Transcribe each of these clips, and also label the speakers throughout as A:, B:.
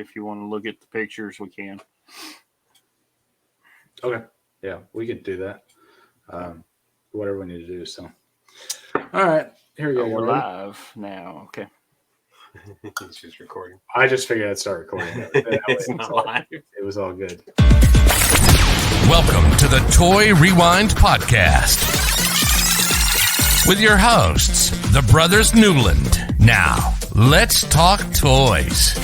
A: If you want to look at the pictures, we can.
B: Okay. Yeah, we could do that. Whatever we need to do. So, all right, here we go.
A: We're live now. Okay.
C: It's just recording.
B: I just figured I'd start recording.
C: It's not live.
B: It was all good.
D: Welcome to the Toy Rewind Podcast with your hosts, the Brothers Newland. Now, let's talk toys.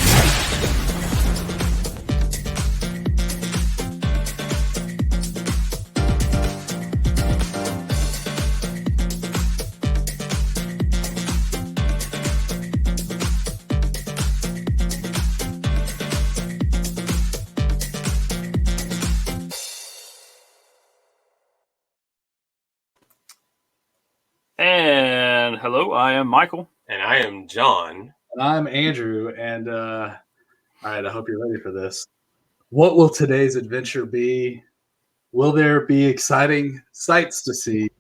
A: And hello, I am Michael.
C: And I am John.
B: And I'm Andrew. And all right, I hope you're ready for this. What will today's adventure be? Will there be exciting sights to see?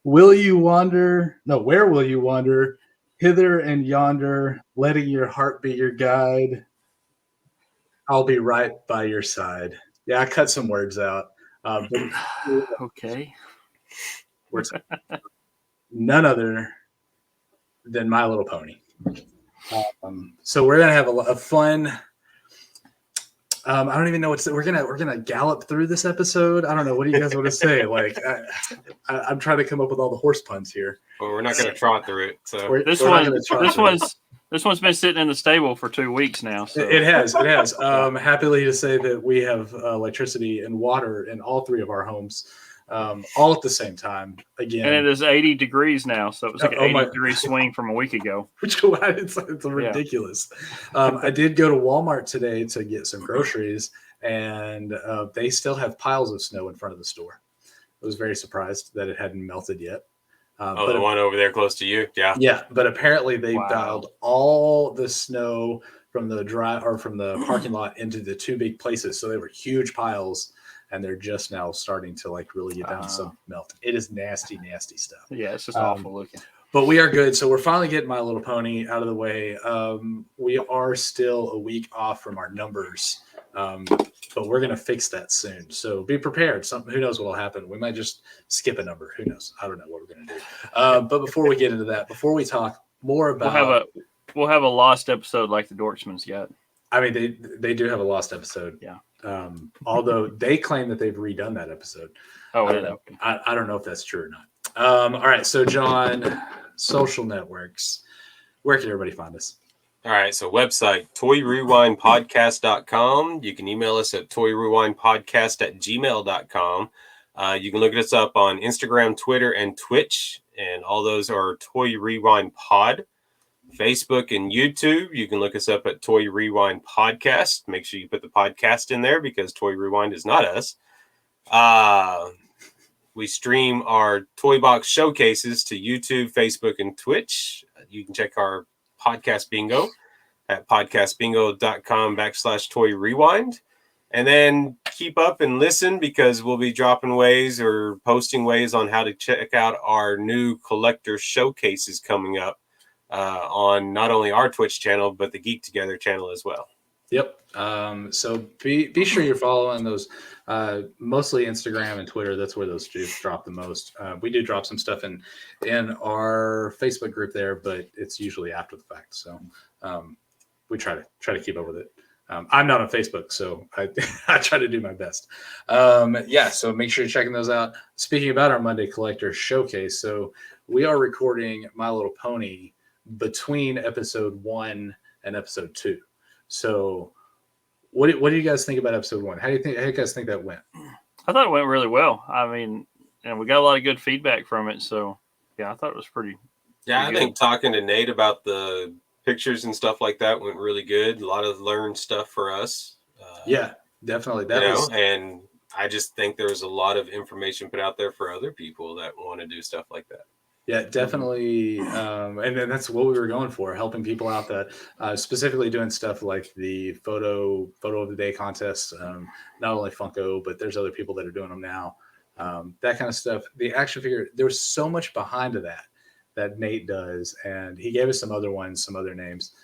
B: Will you wander? No, where will you wander? Hither and yonder, letting your heart be your guide. I'll be right by your side. Yeah, I cut some words out.
A: Okay.
B: We're none other than My Little Pony. So we're gonna have a fun. I don't even know we're gonna gallop through this episode. I don't know. What do you guys want to say? Like, I'm trying to come up with all the horse puns here.
C: Well, we're not gonna trot through it. So
A: This one's been sitting in the stable for 2 weeks now. So.
B: It has. Happily to say that we have electricity and water in all three of our homes. All at the same time again.
A: And it is 80 degrees now, so it was like an 80-degree swing from a week ago.
B: Which it's ridiculous. I did go to Walmart today to get some groceries, and they still have piles of snow in front of the store. I was very surprised that it hadn't melted yet.
C: but the one over there close to you, yeah.
B: Yeah, but apparently they dialed all the snow from the parking lot into the two big places, so they were huge piles. And they're just now starting to like really get down to some melt. It is nasty, nasty stuff.
A: Yeah, it's just awful looking.
B: But we are good. So we're finally getting My Little Pony out of the way. We are still a week off from our numbers, but we're going to fix that soon. So be prepared. Who knows what will happen? We might just skip a number. Who knows? I don't know what we're going to do. But before we get into that, before we talk more about,
A: we'll have a lost episode like the Dorksman's got.
B: I mean, they do have a lost episode.
A: Yeah.
B: Although they claim that they've redone that episode.
A: Oh,
B: I don't know if that's true or not. All right. So, John, social networks. Where can everybody find us?
C: All right. So, website, toyrewindpodcast.com. You can email us at toyrewindpodcast@gmail.com. You can look us up on Instagram, Twitter, and Twitch. And all those are Toy Rewind Pod. Facebook and YouTube, you can look us up at Toy Rewind Podcast. Make sure you put the podcast in there because Toy Rewind is not us. We stream our toy box showcases to YouTube, Facebook, and Twitch. You can check our podcast bingo at podcastbingo.com/Toy Rewind. And then keep up and listen because we'll be dropping ways or posting ways on how to check out our new collector showcases coming up. On not only our Twitch channel, but the Geek Together channel as well.
B: Yep. So be sure you're following those, mostly Instagram and Twitter. That's where those do drop the most. We do drop some stuff in our Facebook group there, but it's usually after the fact. So we try to keep up with it. I'm not on Facebook, so I try to do my best. So make sure you're checking those out. Speaking about our Monday Collector Showcase, so we are recording My Little Pony between episode 1 and episode 2. So what do you guys think about episode 1? How do you guys think that went?
A: I thought it went really well. I mean, and we got a lot of good feedback from it. So yeah, I thought it was pretty.
C: Yeah, I think talking to Nate about the pictures and stuff like that went really good. A lot of learned stuff for us.
B: Yeah, definitely.
C: And I just think there's a lot of information put out there for other people that want to do stuff like that.
B: Yeah, definitely. And then that's what we were going for, helping people out that specifically doing stuff like the photo of the day contest. Not only Funko, but there's other people that are doing them now. That kind of stuff. The action figure, there's so much behind that Nate does. And he gave us some other ones, some other names.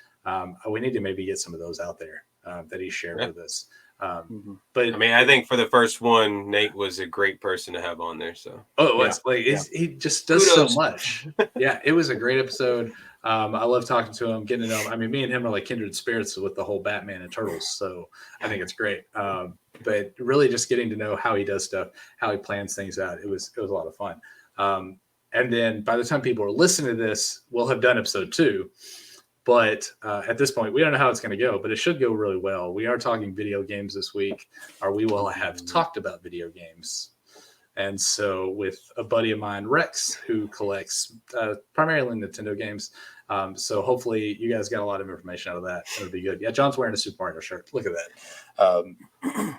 B: We need to maybe get some of those out there that he shared with us. But
C: I mean, I think for the first one, Nate was a great person to have on there. So
B: it was he just does
C: Kudos.
B: so much. Yeah, it was a great episode. I love talking to him, getting to know him. I mean, me and him are like kindred spirits with the whole Batman and Turtles, so I think it's great. But really, just getting to know how he does stuff, how he plans things out, it was a lot of fun. And then by the time people are listening to this, we'll have done episode 2. But at this point, we don't know how it's going to go, but it should go really well. We are talking video games this week, or we will have talked about video games. And so with a buddy of mine, Rex, who collects primarily Nintendo games. So hopefully you guys got a lot of information out of that. It'll be good. Yeah, John's wearing a Super Mario shirt. Look at that.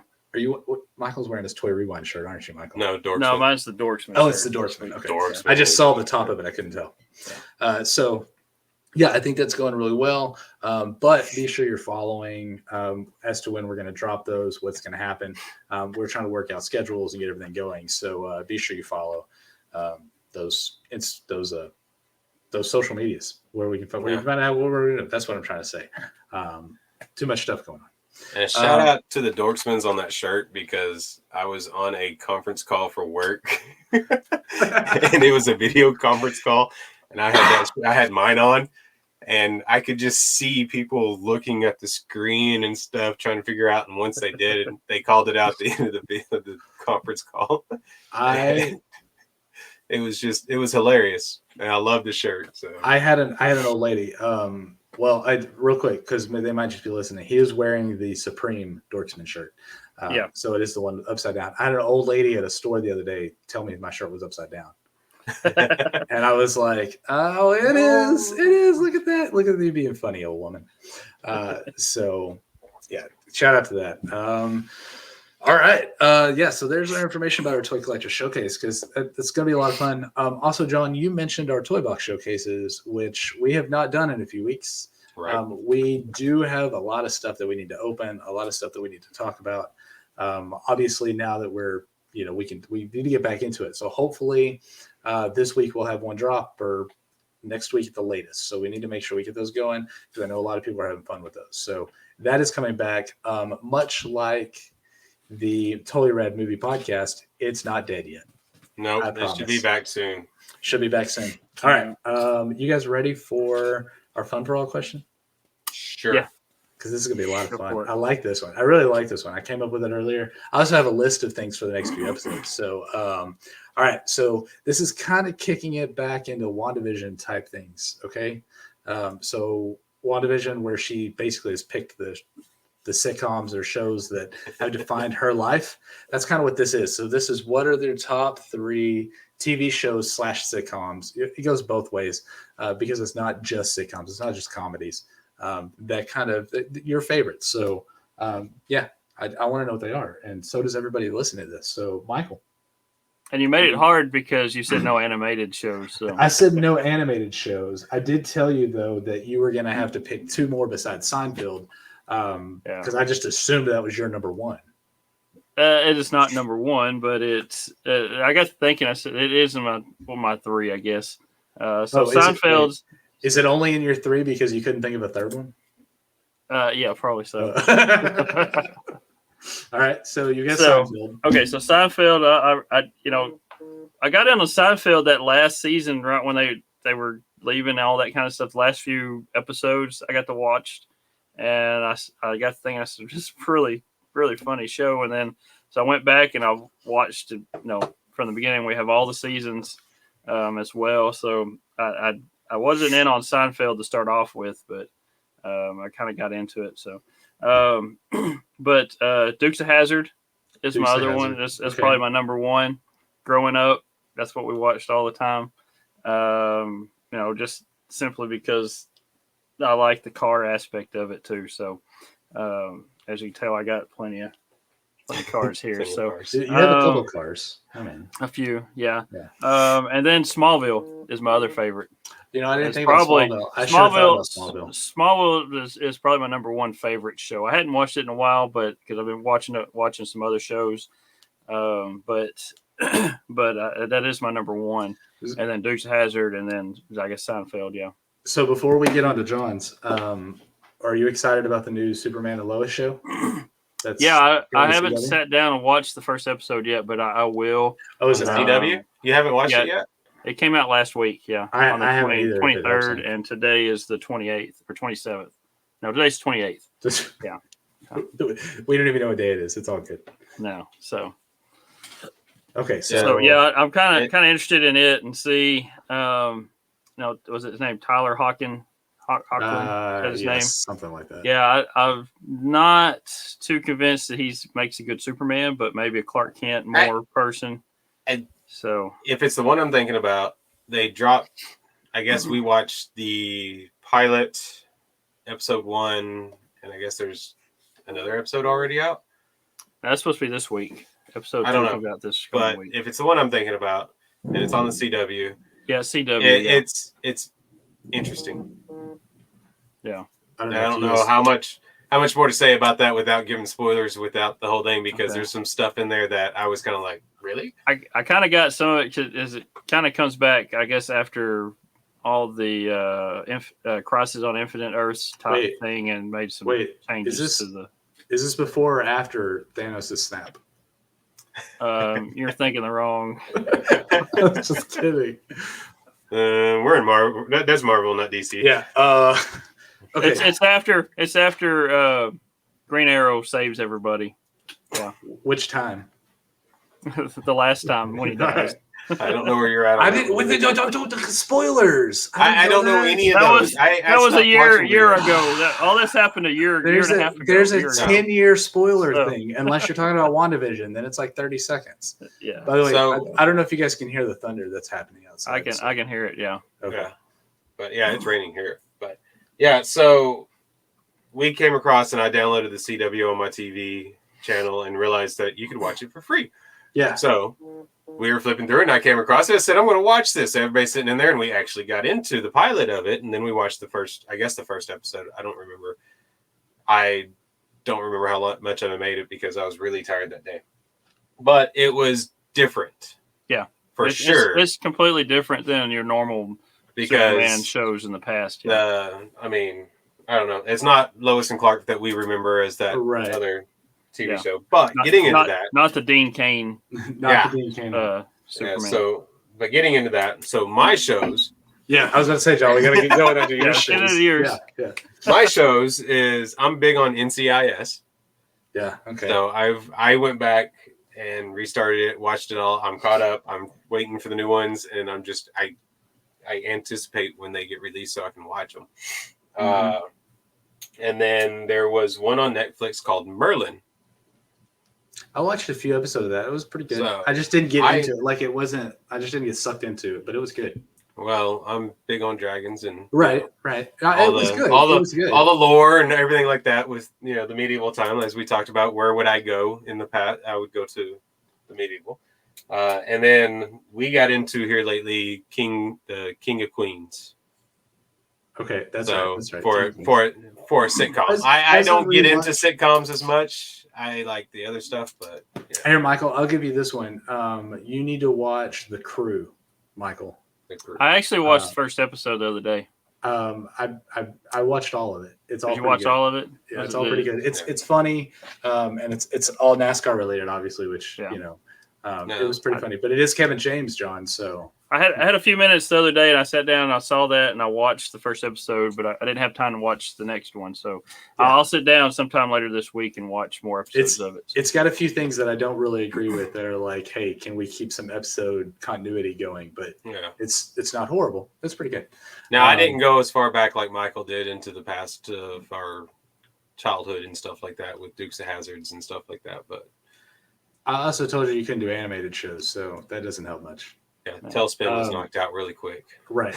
B: Michael's wearing his Toy Rewind shirt, aren't you, Michael?
C: no, Dorksman.
A: No, mine's the Dorksman.
B: Oh, it's
A: shirt.
B: the Dorksman. Okay.
C: Dorksman.
B: I just saw the top of it. I couldn't tell. So yeah, I think that's going really well. But be sure you're following as to when we're going to drop those, what's going to happen. We're trying to work out schedules and get everything going. So be sure you follow those social medias where we can find out what we're doing. That's what I'm trying to say. Too much stuff going on.
C: And a shout out to the Dorksmans on that shirt, because I was on a conference call for work and it was a video conference call, and I had mine on, and I could just see people looking at the screen and stuff, trying to figure out. And once they did it, they called it out at the end of the conference call. It was hilarious, and I love the shirt. So
B: I had an old lady. Real quick, because they might just be listening. He was wearing the Supreme Dorksman shirt. So it is the one upside down. I had an old lady at a store the other day tell me my shirt was upside down. And I was like, oh, it is. It is. Look at that. Look at me being funny, old woman. So, yeah, shout out to that. All right. So there's our information about our Toy Collector Showcase, because it's going to be a lot of fun. Also, John, you mentioned our Toy Box Showcases, which we have not done in a few weeks.
C: Right.
B: We do have a lot of stuff that we need to open, a lot of stuff that we need to talk about. Obviously, now that we need to get back into it. So hopefully this week we'll have one drop, or next week at the latest. So we need to make sure we get those going, because I know a lot of people are having fun with those. So that is coming back. Much like the Totally Rad Movie Podcast, it's not dead yet.
C: No, it should be back soon.
B: Should be back soon. All right. You guys ready for our fun for all question?
C: Sure.
A: Yeah.
B: Because this is going to be a lot of fun. I like this one. I really like this one. I came up with it earlier. I also have a list of things for the next few episodes. So, all right. So this is kind of kicking it back into WandaVision type things. Okay. So WandaVision, where she basically has picked the sitcoms or shows that have defined her life. That's kind of what this is. So this is, what are their top 3 TV shows / sitcoms? It goes both ways, because it's not just sitcoms. It's not just comedies. That kind of your favorites. So I want to know what they are. And so does everybody listening to this. So Michael.
A: And you made it hard because you said no animated shows. So
B: I said no animated shows. I did tell you, though, that you were going to have to pick 2 more besides Seinfeld. Because I just assumed that was your number 1.
A: It is not number 1, but it's. I got thinking. I said it is in my 3, I guess. Seinfeld's.
B: Is it only in your 3 because you couldn't think of a third one?
A: Yeah, probably so.
B: All right, so you guess Seinfeld.
A: Okay, so Seinfeld. I got into Seinfeld that last season, right when they were leaving, all that kind of stuff. The last few episodes I got to watch. And I got to think, I said, it's really, really funny show. And then, so I went back and I watched it, from the beginning. We have all the seasons as well. So I wasn't in on Seinfeld to start off with, but I kind of got into it. So, but Dukes of Hazzard is my other one. That's probably my number 1. Growing up, that's what we watched all the time. Just simply because I like the car aspect of it too. So, as you can tell, I got plenty of cars here. So
B: you have a couple of cars. I mean,
A: a few, yeah. And then Smallville is my other favorite.
B: I didn't think about Smallville. I should have thought about Smallville.
A: Smallville is probably my number 1 favorite show. I hadn't watched it in a while, but because I've been watching some other shows. But that is my number 1. And then Dukes of Hazzard, and then I guess Seinfeld. Yeah.
B: So before we get on to John's, are you excited about the new Superman and Lois show? That's
A: I
B: going to
A: haven't
B: CW?
A: sat down and watched the first episode yet, but I will.
B: Oh, is it out?
C: CW? You haven't watched it yet?
A: It came out last week, yeah.
B: I
A: on the
B: haven't either, if it helps
A: 23rd,
B: any.
A: and today is the 28th or 27th. No, today's 28th. Yeah.
B: We don't even know what day it is. It's all good.
A: No, so
B: Okay,
A: so yeah, I'm kind of interested in it and see. No, was it his name Tyler Hawkins? Is that his name?
B: Something like that.
A: Yeah, I'm not too convinced that he makes a good Superman, but maybe a Clark Kent more person. So
C: if it's the one I'm thinking about, they dropped. I guess we watched the pilot, episode 1, and I guess there's another episode already out.
A: that's supposed to be this week. Episode 2
C: I don't know,
A: comes out this
C: But
A: week.
C: if it's the one I'm thinking about, and it's on the CW,
A: Yeah, CW.
C: it's interesting.
A: Yeah.
C: I don't know how much more to say about that without giving spoilers without the whole thing, because there's some stuff in there that I was kind of like, really?
A: I kind of got some of it as it kind of comes back, I guess, after all the Crisis on Infinite Earths type thing, and made some changes to the.
B: Is this before or after Thanos' snap?
A: You're thinking the wrong.
B: Just kidding.
C: We're in Marvel. That's Marvel, not DC.
B: Yeah. Okay.
A: It's after Green Arrow saves everybody. Yeah.
B: Which time?
A: The last time when he dies.
C: I don't know where you're at.
B: I didn't. Don't spoilers.
C: I don't know any of those.
A: That was a year ago. All this happened a year and a half ago.
B: There's a 10-year spoiler thing. Unless you're talking about WandaVision, then it's like 30 seconds.
A: Yeah.
B: By the way, I don't know if you guys can hear the thunder that's happening outside.
A: I can hear it. Yeah.
B: Okay.
C: Yeah. But yeah, it's raining here. But yeah, so we came across and I downloaded the CW on my TV channel and realized that you could watch it for free.
B: Yeah.
C: So we were flipping through it and I came across it. I said, I'm going to watch this. Everybody's sitting in there, and we actually got into the pilot of it. And then we watched the first episode. I don't remember how much I made it because I was really tired that day. But it was different.
A: Yeah.
C: For sure.
A: It's completely different than your normal Superman shows in the past. Yeah.
C: I mean, I don't know. It's not Lois and Clark that we remember as that other TV show. But not the Dean Cain.
B: The Dean Cain.
A: Superman.
C: But getting into that, so my shows.
B: Yeah, I was going to say, John, we got to get going into your shows.
A: Yeah.
C: My shows is I'm big on NCIS.
B: Yeah. Okay.
C: So I went back and restarted it, watched it all. I'm caught up. I'm waiting for the new ones, and I'm just I anticipate when they get released so I can watch them. And then there was one on Netflix called Merlin.
B: I watched a few episodes of that. It was pretty good.
C: So,
B: I just didn't get into it. Like, it wasn't. I just didn't get sucked into it, but it was good.
C: Well, I'm big on dragons and
B: right. It was good.
C: All the lore and everything like that with the medieval time, as we talked about. Where would I go in the past? I would go to the medieval, and then we got into here lately the King of Queens.
B: Okay, that's
C: right. For a sitcom.
B: I
C: I don't get into sitcoms as much. I like the other stuff, but
B: Here, Michael, I'll give you this one. You need to watch The Crew, Michael.
A: I actually watched the first episode the other day.
B: I watched all of it. It's all.
A: Did you watch all of it?
B: Yeah, it's all pretty good. It's funny, and it's all NASCAR related, obviously, which it was pretty funny. But it is Kevin James, John. So
A: I had a few minutes the other day, and I sat down and I saw that, and I watched the first episode, but I didn't have time to watch the next one. So I'll sit down sometime later this week and watch more episodes of it.
B: It's got a few things that I don't really agree with that are like, hey, can we keep some episode continuity going? But it's not horrible. It's pretty good.
C: Now, I didn't go as far back like Michael did into the past of our childhood and stuff like that with Dukes of Hazzards and stuff like that. But
B: I also told you couldn't do animated shows, so that doesn't help much.
C: Yeah, Tailspin was knocked out really quick.
B: Right.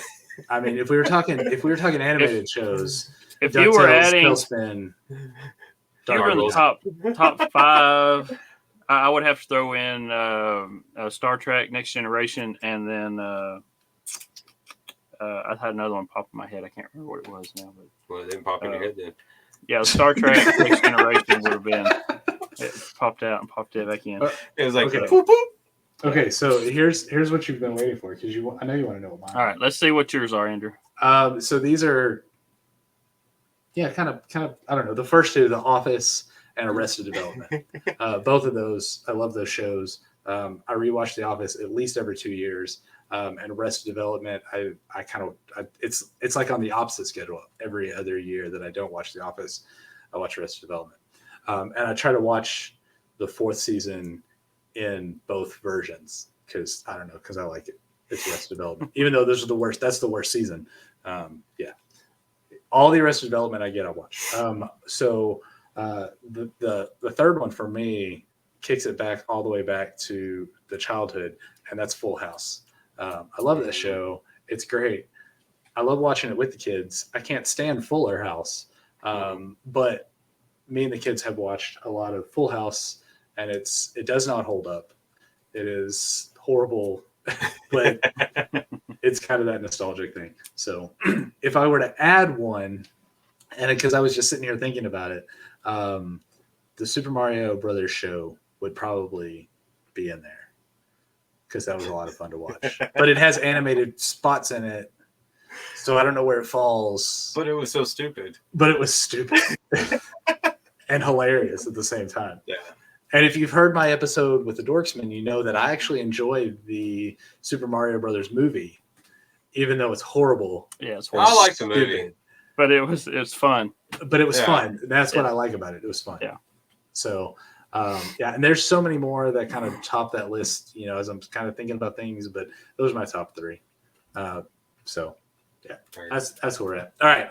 B: I mean, if we were talking animated shows,
A: if you were adding
B: Tailspin,
A: top 5, I would have to throw in Star Trek Next Generation, and then I had another one pop in my head. I can't remember what it was now. But
C: well, it didn't pop in your head then.
A: Yeah, Star Trek Next Generation would have been. It popped out and popped it back in.
C: It was like
B: okay.
C: Boop, boop.
B: Okay, so here's what you've been waiting for, because I know you want to know what mine.
A: All right, let's see what yours are, Andrew.
B: So these are kind of. I don't know. The first two, The Office and Arrested Development. Both of those, I love those shows. I rewatch The Office at least every 2 years. And Arrested Development, it's like on the opposite schedule. Every other year that I don't watch The Office, I watch Arrested Development. And I try to watch the fourth season in both versions because I like it. It's Arrested Development, even though those are the worst. That's the worst season. All the Arrested Development I watch. So the third one for me kicks it back all the way back to the childhood, and that's Full House. I love that show. It's great. I love watching it with the kids. I can't stand Fuller House, but me and the kids have watched a lot of Full House, and it does not hold up. It is horrible, but it's kind of that nostalgic thing. So if I were to add one, and because I was just sitting here thinking about it, the Super Mario Brothers show would probably be in there because that was a lot of fun to watch. But it has animated spots in it, so I don't know where it falls.
C: But it was so stupid.
B: But it was stupid and hilarious at the same time.
C: Yeah.
B: And if you've heard my episode with the Dorksman, you know that I actually enjoyed the Super Mario Brothers movie, even though it's horrible.
A: Yeah, it's horrible.
C: I like the movie,
A: but it was fun.
B: But it was fun. That's what I like about it. It was fun.
A: Yeah.
B: So, and there's so many more that kind of top that list, as I'm kind of thinking about things, but those are my top three. So, yeah, that's where we're at. All right.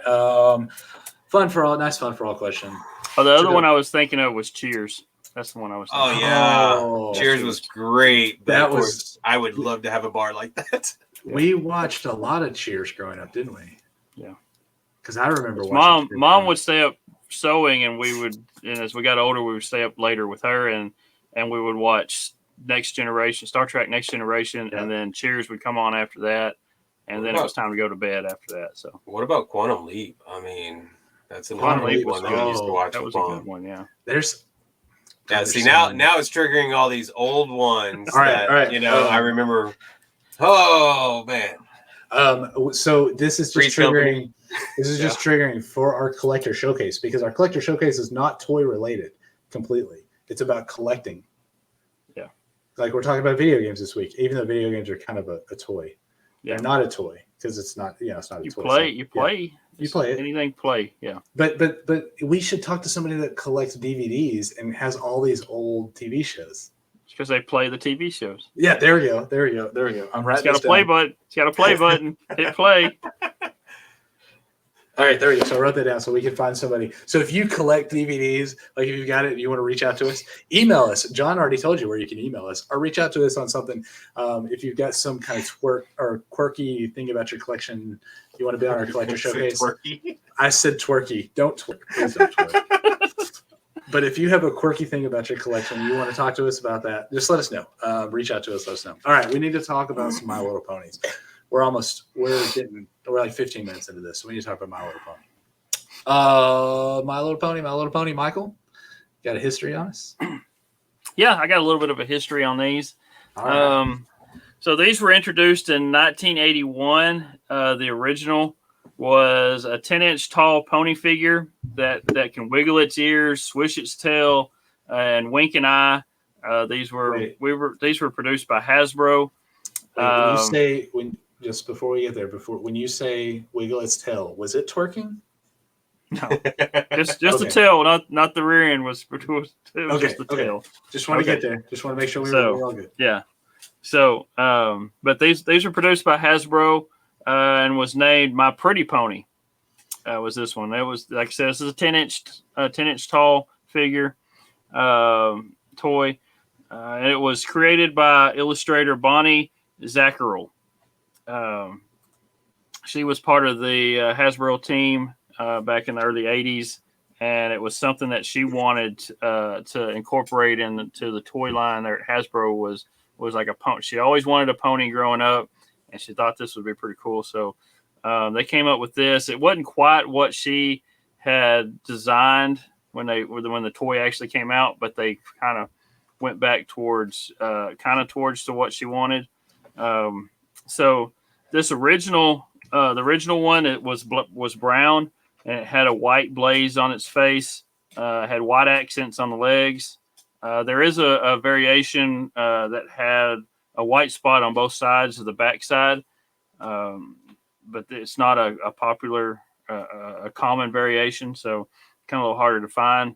B: Nice fun for all question.
A: Oh, the other one I was thinking of was Cheers. That's the one I was thinking.
C: Oh, yeah.
B: Oh,
C: Cheers was great. But
B: that
C: of course, I would love to have a bar like that.
B: We watched a lot of Cheers growing up, didn't we?
A: Yeah.
B: Because I remember watching
A: Mom would stay up sewing, and as we got older, we would stay up later with her, and we would watch Star Trek Next Generation, and then Cheers would come on after that, and then it was time to go to bed after that. So
C: what about Quantum Leap? I mean, that's
B: Quantum
C: another
B: Leap
C: one that we used to watch.
A: that was a good one. Yeah.
C: See, now it's triggering all these old ones.
B: All right.
C: I remember. Oh man.
B: So this is just triggering. This is just triggering for our collector showcase, because our collector showcase is not toy related completely. It's about collecting.
A: Yeah.
B: Like we're talking about video games this week, even though video games are kind of a toy.
A: Yeah.
B: They're not a toy because it's not. It's not a toy.
A: You play.
B: You play it.
A: Anything play. Yeah.
B: But we should talk to somebody that collects DVDs and has all these old TV shows.
A: Because they play the TV shows.
B: Yeah, there we go. I'm right.
A: It's got a play button. It's got a play button. Hit play.
B: All right, there we go. So I wrote that down so we can find somebody. So if you collect DVDs, like if you've got it and you want to reach out to us, email us. John already told you where you can email us, or reach out to us on something. If you've got some kind of quirky thing about your collection, you want to be on our collector showcase. I said twerky. Don't twerk. Please don't twerk. But if you have a quirky thing about your collection, you want to talk to us about that, just let us know. Reach out to us, let us know. All right, we need to talk about some My Little Ponies. We're like 15 minutes into this, so we need to talk about My Little Pony. My Little Pony, Michael, got a history on us?
A: Yeah, I got a little bit of a history on these.
B: All right.
A: So these were introduced in 1981. The original was a 10-inch tall pony figure that can wiggle its ears, swish its tail, and wink an eye. These were produced by Hasbro.
B: Just before we get there, when you say wiggle its tail, was it twerking?
A: No, just the tail, not the rear end. Just the tail.
B: Just want to get there. Just want to make sure we're all good.
A: Yeah. So, but these were produced by Hasbro and was named My Pretty Pony. Was this one? It was, like I said, this is a 10-inch tall figure toy. And it was created by illustrator Bonnie Zacharel. She was part of the Hasbro team back in the early 80s, and it was something that she wanted to incorporate into the toy line there at Hasbro was like a pony. She always wanted a pony growing up, and she thought this would be pretty cool. So they came up with this. It wasn't quite what she had designed when the toy actually came out, but they kind of went back towards to what she wanted. So this the original one, it was brown. and it had a white blaze on its face. Had white accents on the legs. There is a variation that had a white spot on both sides of the backside, but it's not a popular, a common variation, so kind of a little harder to find.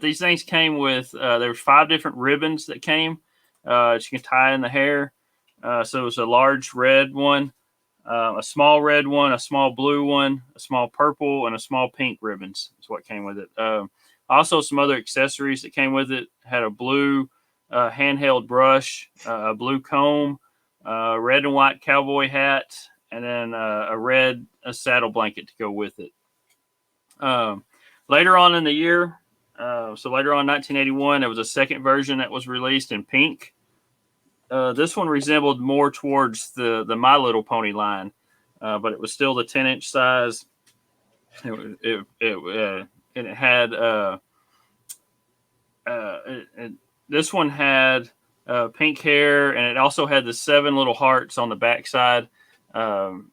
A: These things came with, there was 5 different ribbons that came that you can tie in the hair. So it was a large red one, a small red one, a small blue one, a small purple, and a small pink ribbons is what came with it. Also, some other accessories that came with it had a blue handheld brush, a blue comb, red and white cowboy hat, and then a red saddle blanket to go with it. Later on in the year, so later on in 1981, there was a second version that was released in pink. This one resembled more towards the My Little Pony line, but it was still the 10-inch size. It had this one had pink hair, and it also had the 7 little hearts on the backside, kind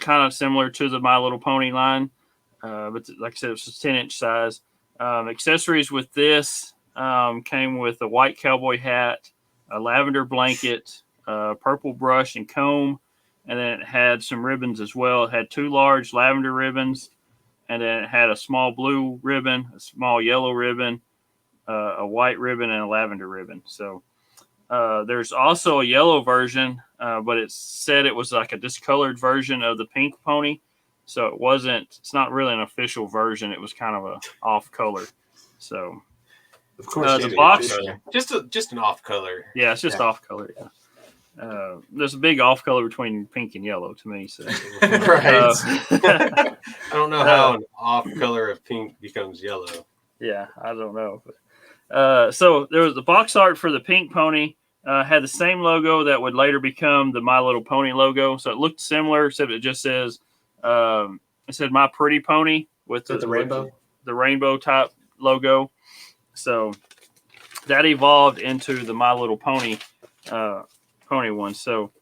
A: of similar to the My Little Pony line. But like I said, it was a 10-inch size. Accessories with this came with a white cowboy hat, a lavender blanket, purple brush and comb, and then it had some ribbons as well. It had 2 large lavender ribbons, and then it had a small blue ribbon, a small yellow ribbon, a white ribbon, and a lavender ribbon. So there's also a yellow version, but it said it was like a discolored version of the pink pony. So it's not really an official version. It was kind of a off color. So
B: Of course,
A: the box,
C: just an off color.
A: yeah, it's just off color. Yeah. There's a big off color between pink and yellow to me. So
C: Right. I don't know how an off color of pink becomes yellow.
A: Yeah, I don't know. But, so there was the box art for the pink pony. Had the same logo that would later become the My Little Pony logo. So it looked similar, except it just says, it said My Pretty Pony with
B: the rainbow,
A: the rainbow type logo. So that evolved into the My Little Pony pony one. So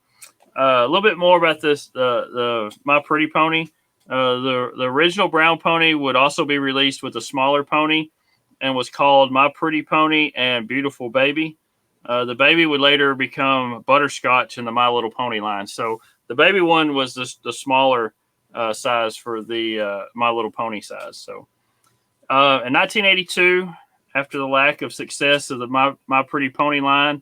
A: a little bit more about this, the My Pretty Pony. The original brown pony would also be released with a smaller pony and was called My Pretty Pony and Beautiful Baby. The baby would later become Butterscotch in the My Little Pony line. So the baby one was the smaller size for the My Little Pony size. So in 1982, after the lack of success of the My Pretty Pony line,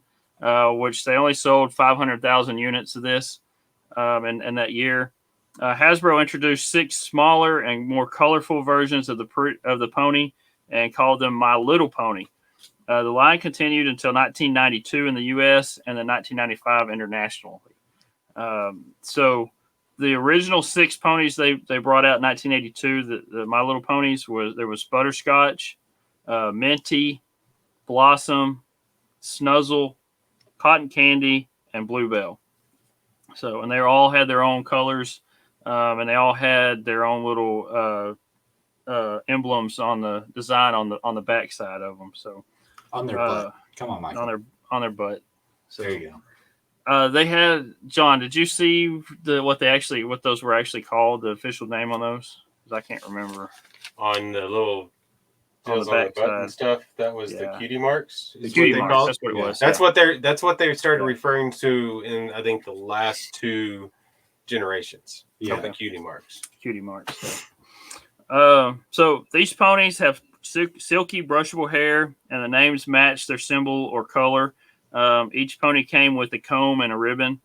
A: which they only sold 500,000 units of this in that year, Hasbro introduced 6 smaller and more colorful versions of the pony and called them My Little Pony. The line continued until 1992 in the U.S. and then 1995 internationally. So the original 6 ponies they brought out in 1982, the My Little Ponies, there was Butterscotch, Minty, Blossom, Snuzzle, Cotton Candy, and Bluebell. So, and they all had their own colors, and they all had their own little emblems on the design on the back side of them. So
B: on their butt. Come on, Michael.
A: On their butt. So
B: there you go.
A: They had, John, did you see what those were actually called? The official name on those? 'Cause I can't remember.
C: On the little
A: On the
C: on the
A: back
C: button
A: side.
C: stuff, that was the cutie marks.
B: The
C: is
A: Cutie
C: what they
A: marks,
C: called?
A: that's what it was.
C: That's what they started
A: Yeah.
C: referring to in, I think, the last 2 generations.
B: Yeah.
C: The cutie marks.
A: Cutie marks. So these ponies have silky brushable hair, and the names match their symbol or color. Each pony came with a comb and a ribbon.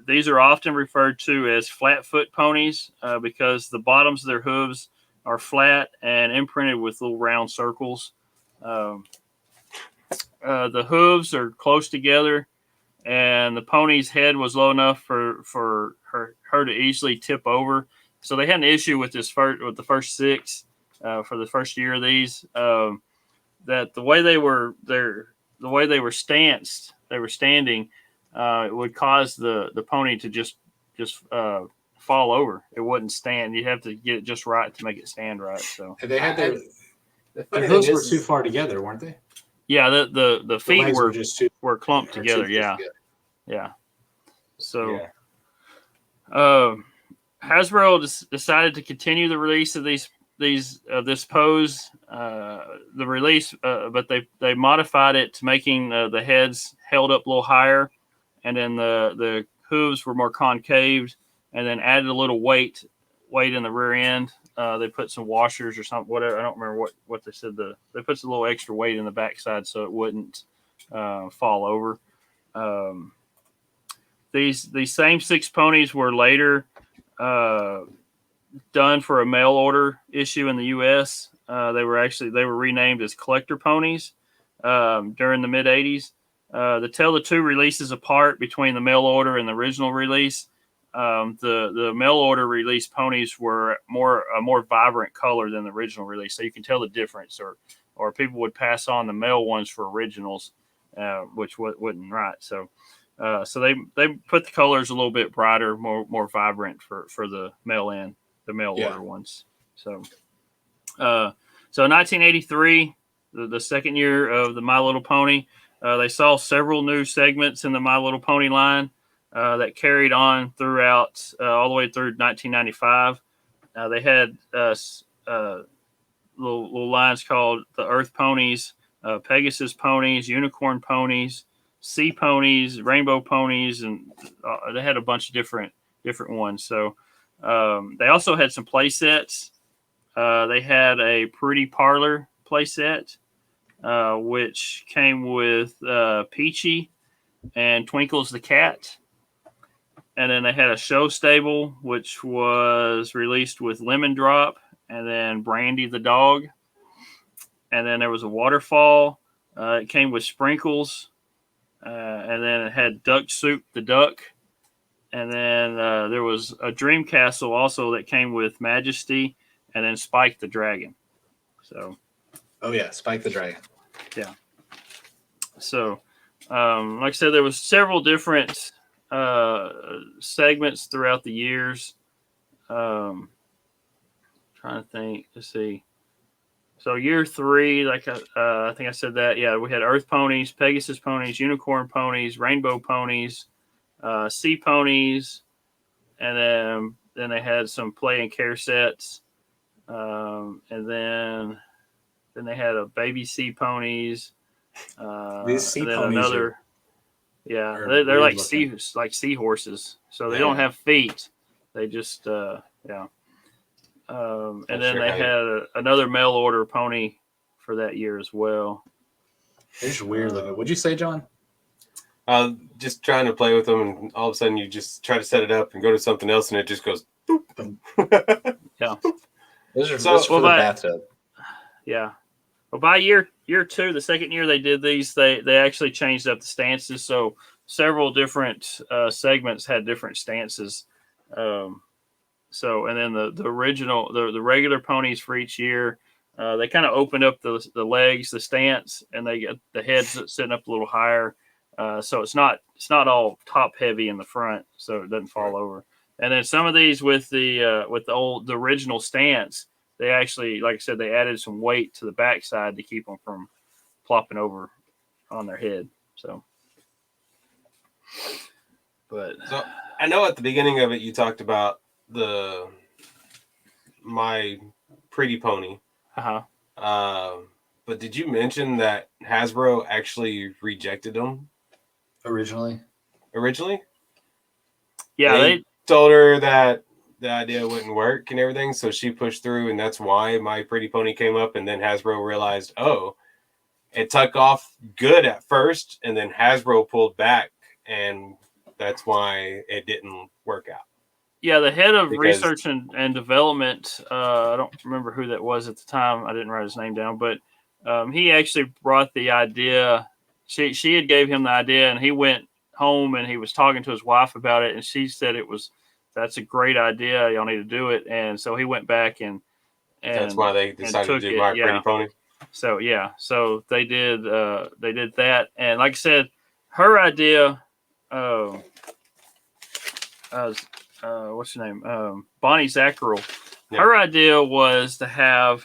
A: These are often referred to as flat-foot ponies because the bottoms of their hooves are flat and imprinted with little round circles. The hooves are close together, and the pony's head was low enough for her to easily tip over. So they had an issue with the first 6 for the first year of these, that the way they were standing, it would cause the pony to just fall over. It wouldn't stand. You'd have to get it just right to make it stand right. So
B: And they had their
C: funny
B: hooves
C: thing
B: were
C: is-
B: too far together, weren't they?
A: yeah, the feet
B: legs
A: were
B: just too
A: clumped together.
B: too
A: Yeah,
B: together.
A: yeah. So
C: Yeah.
A: Hasbro decided to continue the release of this pose, the release, but they modified it to making the heads held up a little higher, and then the hooves were more concaved, and then added a little weight in the rear end. They put some washers or something, whatever. I don't remember what they said. They put a little extra weight in the backside so it wouldn't fall over. These same 6 ponies were later done for a mail order issue in the U.S. They were renamed as collector ponies during the mid 80s. To tell the 2 releases apart between the mail order and the original release, the mail order release ponies were a more vibrant color than the original release, so you can tell the difference. Or people would pass on the mail ones for originals, which wasn't right. So they put the colors a little bit brighter, more vibrant for the mail order ones. So 1983, the second year of the My Little Pony, they saw several new segments in the My Little Pony line that carried on throughout all the way through 1995. They had little lines called the Earth Ponies, Pegasus Ponies, Unicorn Ponies, Sea Ponies, Rainbow Ponies, and they had a bunch of different ones. So they also had some play sets. They had a Pretty Parlor play set, which came with Peachy and Twinkles the cat. And then they had a Show Stable, which was released with Lemon Drop, and then Brandy the dog. And then there was a Waterfall. It came with Sprinkles. And then it had Duck Soup the duck. And then there was a Dream Castle also that came with Majesty, and then Spike the dragon. So,
B: oh yeah, Spike the dragon.
A: Yeah. So, like I said, there was several different segments throughout the years. Trying to think. Let's see. So year 3, like I think I said that. Yeah, we had Earth Ponies, Pegasus Ponies, Unicorn Ponies, Rainbow Ponies, Sea Ponies, and then they had some play and care sets, and then they had a Baby Sea Ponies.
B: These sea
A: and then
B: ponies
A: another,
B: are
A: they're like
B: looking.
A: seahorses, so they don't have feet. They just and then they had another mail order pony for that year as well.
B: They're just weird looking. What'd you say, John?
C: Just trying to play with them, and all of a sudden you just try to set it up and go to something else, and it just goes.
A: Yeah.
B: Those are for the bathtub.
A: Yeah. Well, by year 2, the second year they did these, they actually changed up the stances. So several different segments had different stances. And then the original, the regular ponies for each year, they kind of opened up the legs, the stance, and they get the heads sitting up a little higher. So it's not all top heavy in the front, so it doesn't fall over. And then some of these with the original stance, they actually, like I said, they added some weight to the backside to keep them from plopping over on their head. So
C: I know at the beginning of it you talked about My Pretty Pony. But did you mention that Hasbro actually rejected them
B: originally?
A: Yeah,
C: they told her that the idea wouldn't work and everything, so she pushed through, and that's why My Pretty Pony came up. And then Hasbro realized, it took off good at first, and then Hasbro pulled back, and that's why it didn't work out.
A: Yeah, the head of research and development, I don't remember who that was at the time. I didn't write his name down, but he actually brought the idea. She had gave him the idea, and he went home and he was talking to his wife about it, and she said that's a great idea. Y'all need to do it. And so he went back and
C: that's why they decided to do My Pretty Pony.
A: So so they did that, and like I said, her idea. What's her name? Bonnie Zackerl. Yeah. Her idea was to have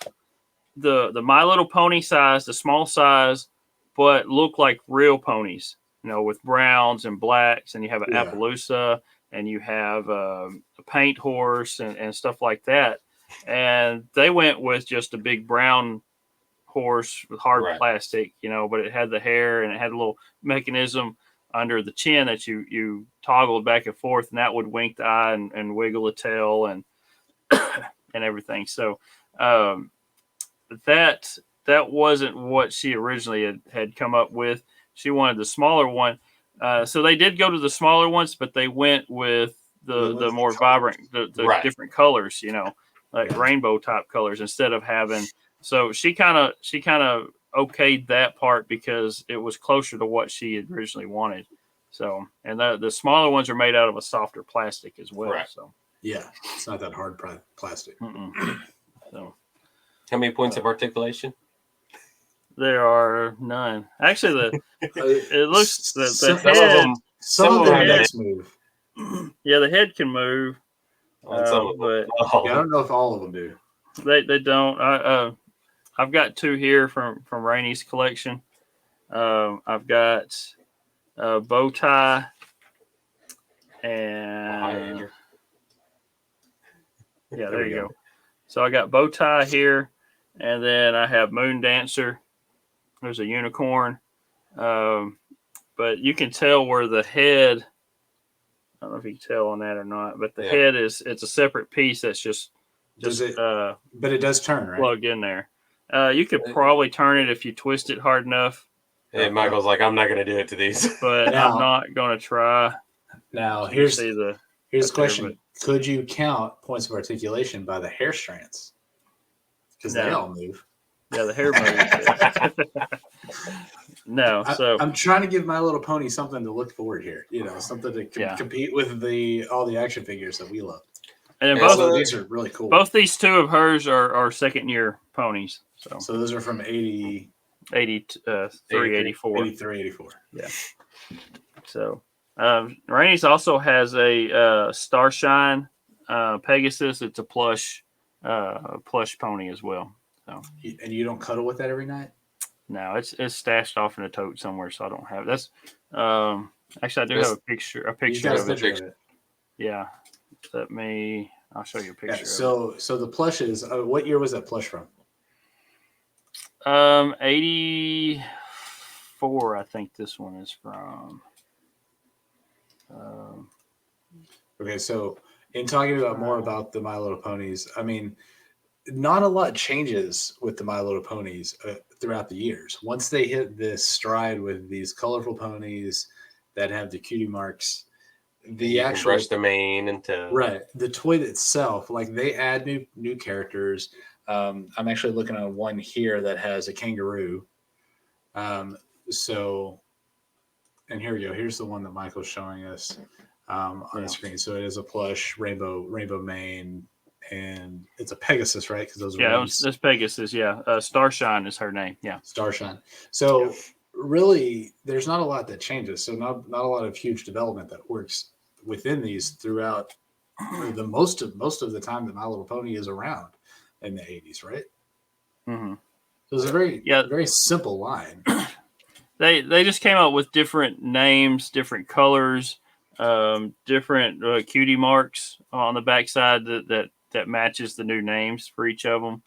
A: the My Little Pony size, the small size, but look like real ponies, with browns and blacks, and you have an Appaloosa, and you have a paint horse and stuff like that. And they went with just a big brown horse with hard
C: Right.
A: plastic, but it had the hair and it had a little mechanism under the chin that you toggled back and forth, and that would wink the eye and wiggle the tail and and everything. So that wasn't what she originally had come up with. She wanted the smaller one. So they did go to the smaller ones, but they went with the more vibrant, the
C: Right.
A: different colors, like rainbow type colors instead of having. So she kind of okayed that part because it was closer to what she had originally wanted. So, and the smaller ones are made out of a softer plastic as well.
C: Right.
A: So
B: Yeah, it's not that hard plastic.
A: So
C: How many points of articulation?
A: there are none. Actually, it looks the
B: Some
A: head.
B: Some of
C: them
B: their
C: have
B: necks move.
A: Yeah, the head can move,
C: On some of them.
A: but
C: Oh.
B: Yeah, I don't know if all of them do.
A: they don't. I've got two here from Rainey's collection. I've got a bow tie and yeah, there you go. So I got bow tie here, and then I have moon dancer. There's a unicorn, but you can tell where the head. I don't know if you can tell on that or not, but the head it's a separate piece that's just
B: but it does turn, right?
A: plugged in there. You could probably turn it if you twist it hard enough.
C: And Michael's like, I'm not going to do it to these.
A: But I'm not going to try.
B: Now here's
A: See
B: the question: could you count points of articulation by the hair strands? Because they all move.
A: Yeah, the hair moves. No, so
B: I'm trying to give My Little Pony something to look forward here. Something to compete with all the action figures that we love.
A: And then
B: both of these are really cool.
A: Both these two of hers are second year ponies.
B: So those are from 83,
A: 84.
B: 84.
A: Yeah. So Rainey's also has a Starshine Pegasus. It's a plush pony as well. So.
B: And you don't cuddle with that every night?
A: No, it's stashed off in a tote somewhere, so I don't have it. That's actually I do have a picture of it. Yeah. I'll show you a picture.
B: So the plushes. What year was that plush from?
A: 84. I think this one is from.
B: Okay, so in talking about more about the My Little Ponies, I mean, not a lot changes with the My Little Ponies throughout the years. Once they hit this stride with these colorful ponies that have the cutie marks. The actual
C: brush the mane into
B: the toy itself, like they add new characters. I'm actually looking at one here that has a kangaroo. So, and here we go. Here's the one that Michael's showing us on the screen. So it is a plush rainbow mane, and it's a Pegasus, right? Because those are
A: that's Pegasus. Yeah, Starshine is her name. Yeah,
B: Starshine. So really, there's not a lot that changes. So not a lot of huge development that works within these throughout the most of the time that My Little Pony is around in the 80s, right?
A: Mm-hmm.
B: So it's a very simple line.
A: They just came up with different names, different colors, different cutie marks on the backside that matches the new names for each of them.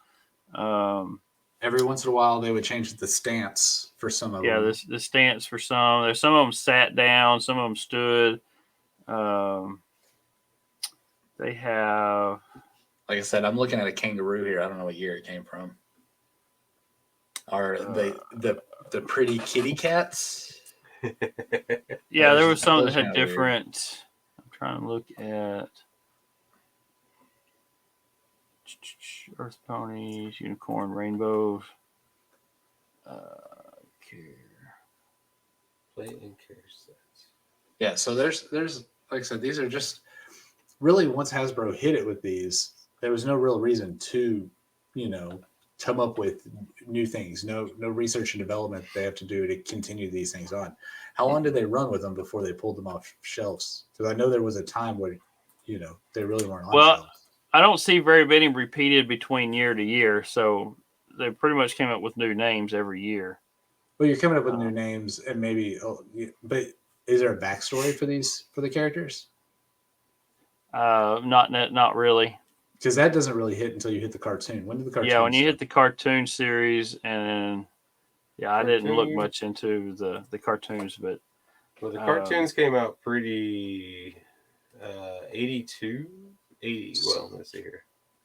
B: Every once in a while, they would change the stance for some of them.
A: Yeah, the stance for some. There's some of them sat down, some of them stood. They have,
B: like I said, I'm looking at a kangaroo here. I don't know what year it came from. Are they the pretty kitty cats?
A: Yeah, there was some that had different. I'm trying to look at Earth ponies, unicorn, rainbows.
C: Play and care sets.
B: Yeah, so there's like I said, these are just really once Hasbro hit it with these, there was no real reason to, come up with new things. No research and development they have to do to continue these things on. How long did they run with them before they pulled them off shelves? Because I know there was a time where, they really weren't on shelves.
A: I don't see very many repeated between year to year, so they pretty much came up with new names every year.
B: Well, you're coming up with new names and maybe, but is there a backstory for the characters?
A: Not really.
B: Because that doesn't really hit until you hit the cartoon. When did the cartoon?
A: Yeah, when you
B: start?
A: hit the cartoon series, and yeah, I didn't look much into the cartoons, but
C: Well, the cartoons came out pretty 82, 80. Well, let's see here.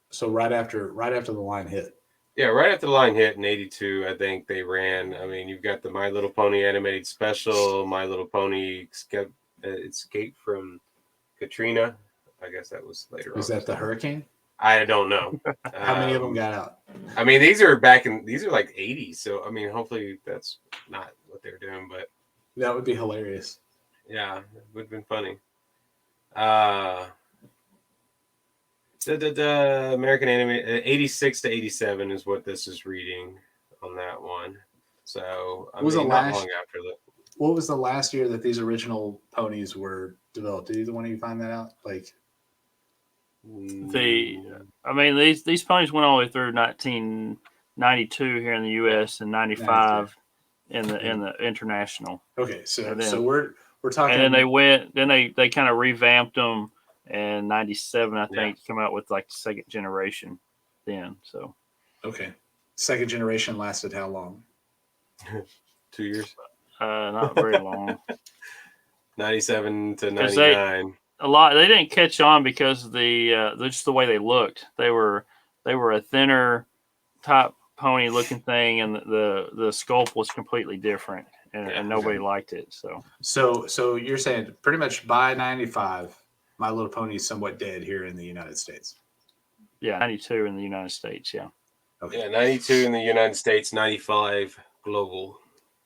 B: So right after the line hit.
C: Yeah, right after the line hit in 82, I think they ran. I mean, you've got the My Little Pony animated special, My Little Pony Escape from Katrina. I guess that was later on.
B: Was that the hurricane?
C: I don't know.
B: How many of them got out?
C: I mean, these are like 80s. So, I mean, hopefully that's not what they're doing, but
B: That would be hilarious.
C: yeah, it would have been funny. American anime 86 to 87 is what this is reading on that one. So I mean, not long after that.
B: What was the last year that these original ponies were developed? Did either one of you find that out? Like
A: these ponies went all the way through 1992 here in the U.S. and 95 in the international.
B: Okay, so we're talking.
A: And then they kind of revamped them. And 97, I think, come out with like the second generation then. So,
B: okay. Second generation lasted how long?
C: 2 years.
A: Not very long.
C: 97 to 99.
A: They didn't catch on because just the way they looked. They were a thinner top pony looking thing, and the sculpt was completely different, and nobody liked it.
B: So you're saying pretty much by 95. My Little Pony is somewhat dead here in the United States.
A: Yeah, 92 in the United States. Yeah.
B: Okay.
C: Yeah, 92 in the United States, 95 global.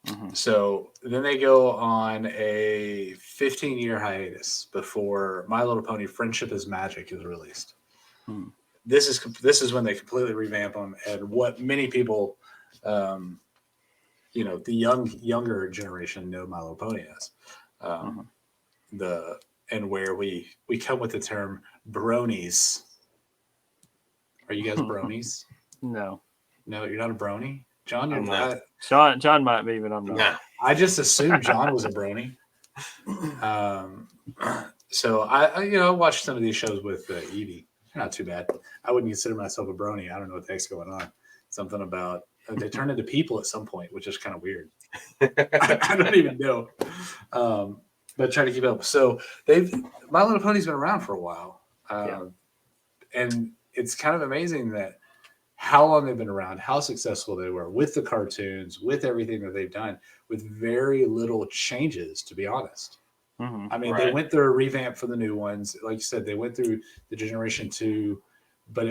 A: Mm-hmm.
B: So then they go on a 15-year hiatus before My Little Pony: Friendship is Magic is released.
A: Hmm.
B: This is when they completely revamp them, and what many people, the younger generation know My Little Pony as. And where we come with the term bronies. Are you guys bronies?
A: No,
B: you're not a brony, John. You're
C: not.
A: John might be, but I'm not.
C: Nah.
B: I just assumed John was a brony. So I watched some of these shows with Evie. They're not too bad. I wouldn't consider myself a brony. I don't know what the heck's going on. Something about they turn into people at some point, which is kind of weird. I don't even know. But try to keep up. So My Little Pony's been around for a while, and it's kind of amazing that how long they've been around, how successful they were with the cartoons, with everything that they've done, with very little changes. To be honest, I mean, they went through a revamp for the new ones. Like you said, they went through the Generation 2, but